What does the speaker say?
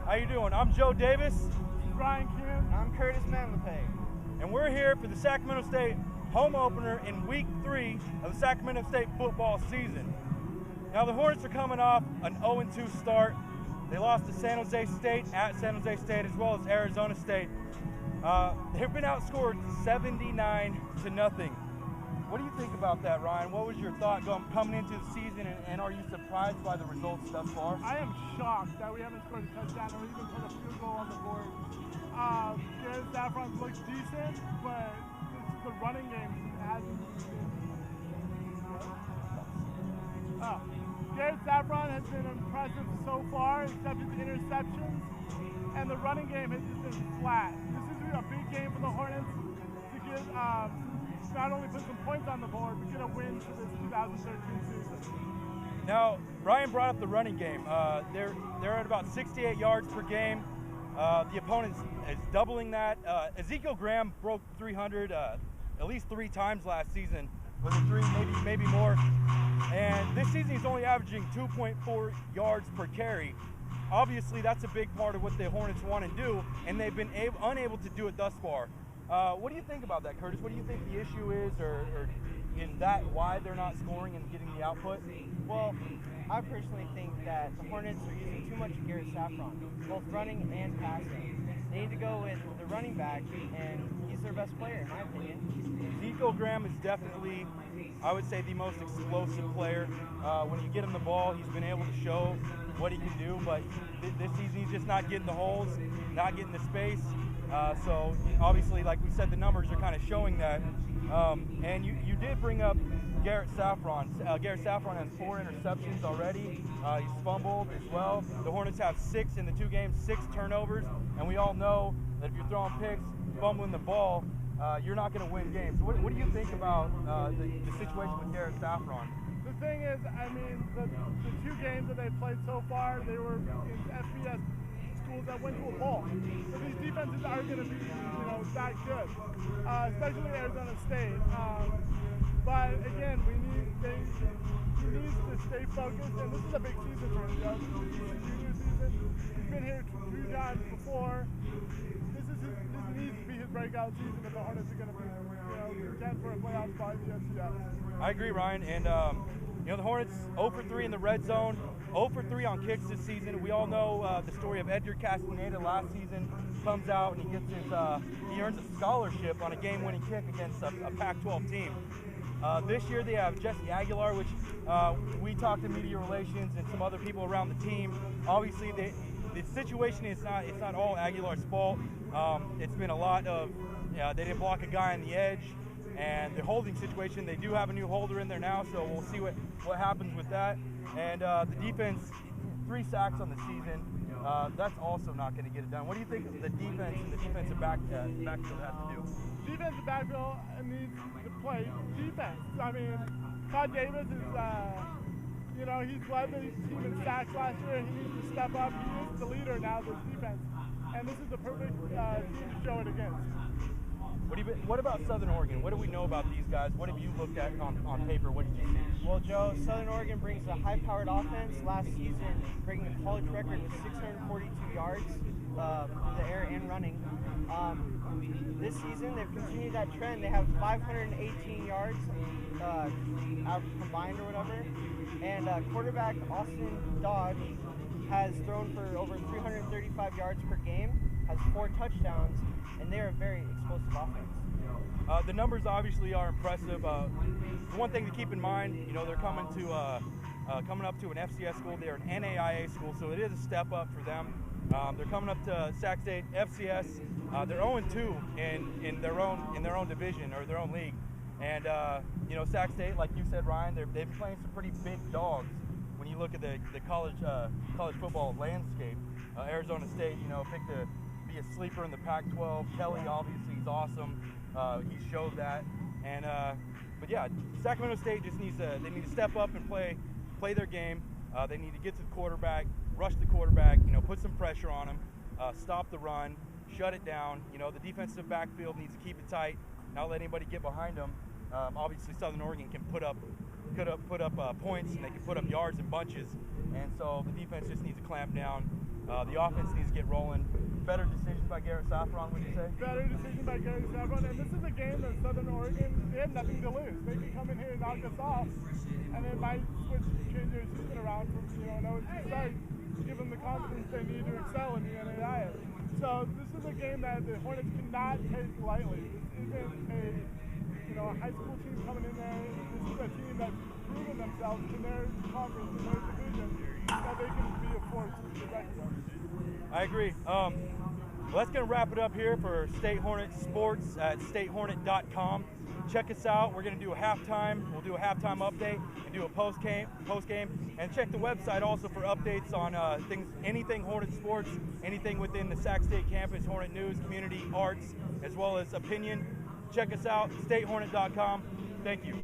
How you doing? I'm Joe Davis. Ryan Kim. I'm Curtis Manlapay. And we're here for the Sacramento State home opener in week 3 of the Sacramento State football season. Now the Hornets are coming off an 0-2 start. They lost to San Jose State at San Jose State as well as Arizona State. They've been outscored 79-0. What do you think about that, Ryan? What was your thought coming into the season, and are you surprised by the results thus far? I am shocked that we haven't scored a touchdown or even put a field goal on the board. Garrett Saffron looks decent, but the running game hasn't been. Garrett Saffron has been impressive so far, except his interceptions, and the running game has just been flat. This is a big game for the Hornets to get not only put some points on the board, but get a win for this 2013 season. Now, Ryan brought up the running game. They're at about 68 yards per game. The opponent is doubling that. Ezekiel Graham broke 300 at least 3 times last season. Was it 3, maybe more? And this season he's only averaging 2.4 yards per carry. Obviously, that's a big part of what the Hornets want to do, and they've been unable to do it thus far. What do you think about that, Curtis? What do you think the issue is, or is that why they're not scoring and getting the output? Well, I personally think that the Hornets are using too much of Garrett Saffron, both running and passing. They need to go with the running back, and he's their best player, in my opinion. Ezekiel Graham is definitely, I would say, the most explosive player. When you get him the ball, he's been able to show what he can do, but this season he's just not getting the holes, not getting the space. So obviously, like we said, the numbers are kind of showing that. And you did bring up Garrett Saffron. Garrett Saffron has 4 interceptions already. He's fumbled as well. The Hornets have 6 in the 2 games, 6 turnovers, and we all know that if you're throwing picks, fumbling the ball, you're not going to win games. What do you think about the situation with Garrett Saffron? The thing is, I mean, the 2 games that they played so far, they were in FBS schools that went to a bowl. So these defenses aren't going to be, that good, especially Arizona State. But again, he needs to stay focused, and this is a big season for him. This is his junior season. He's been here 2 times before. This needs to be his breakout season if the Hornets are going to be, contend for a playoff spot in the FCS. I agree, Ryan, and the Hornets 0 for 3 in the red zone, 0 for 3 on kicks this season. We all know the story of Edgar Castaneda last season. Comes out and he gets he earns a scholarship on a game-winning kick against a Pac-12 team. This year they have Jesse Aguilar, which we talked to media relations and some other people around the team. Obviously, the situation is not all Aguilar's fault. It's been a lot of they didn't block a guy on the edge, and the holding situation. They do have a new holder in there now, so we'll see what happens with that. And the defense, 3 sacks on the season. That's also not going to get it done. What do you think the defense and the defensive backfield has to do? Defensive backfield needs to play defense. I mean, Todd Davis is, he's led the team in sacks last year, and he needs to step up. He is the leader now of this defense, and this is the perfect team to show it against. What about Southern Oregon? What do we know about these guys? What have you looked at on paper? What did you see? Well, Joe, Southern Oregon brings a high-powered offense. Last season, breaking a college record with 642 yards through the air and running. This season, they've continued that trend. They have 518 yards out combined or whatever. And quarterback Austin Dodge has thrown for over 335 yards per game, has 4 touchdowns, and they're a very explosive offense. The numbers obviously are impressive. One thing to keep in mind, they're coming up to an FCS school. They're an NAIA school, so it is a step up for them. They're coming up to Sac State FCS. They're 0-2 in their own division or their own league. And Sac State, like you said, Ryan, they've been playing some pretty big dogs when you look at the college football landscape. Arizona State, picked to be a sleeper in the Pac-12. Kelly, obviously, he's awesome. He showed that. And but yeah, Sacramento State just needs to step up and play their game. They need to get to the quarterback, rush the quarterback, put some pressure on him, stop the run, shut it down. The defensive backfield needs to keep it tight, not let anybody get behind them. Obviously, Southern Oregon can put up points, and they can put up yards in bunches. And so the defense just needs to clamp down, The offense needs to get rolling. Better decision by Garrett Saffron, would you say? Better decision by Garrett Saffron, and this is a game that Southern Oregon, they have nothing to lose. They can come in here and knock us off, and it might change their season around from, you know, 0-2 start, give them the confidence they need to excel in the NAIA. So this is a game that the Hornets cannot take lightly. This isn't a high school team coming in there. This is a team that's proven themselves in their conference, in their division, that they can be a force to be reckoned with. I agree. Well, that's going to wrap it up here for State Hornet Sports at statehornet.com. Check us out. We're going to do a halftime. We'll do a halftime update and do a post game, and check the website also for updates on anything Hornet sports, anything within the Sac State campus, Hornet news, community, arts, as well as opinion. Check us out, statehornet.com. Thank you.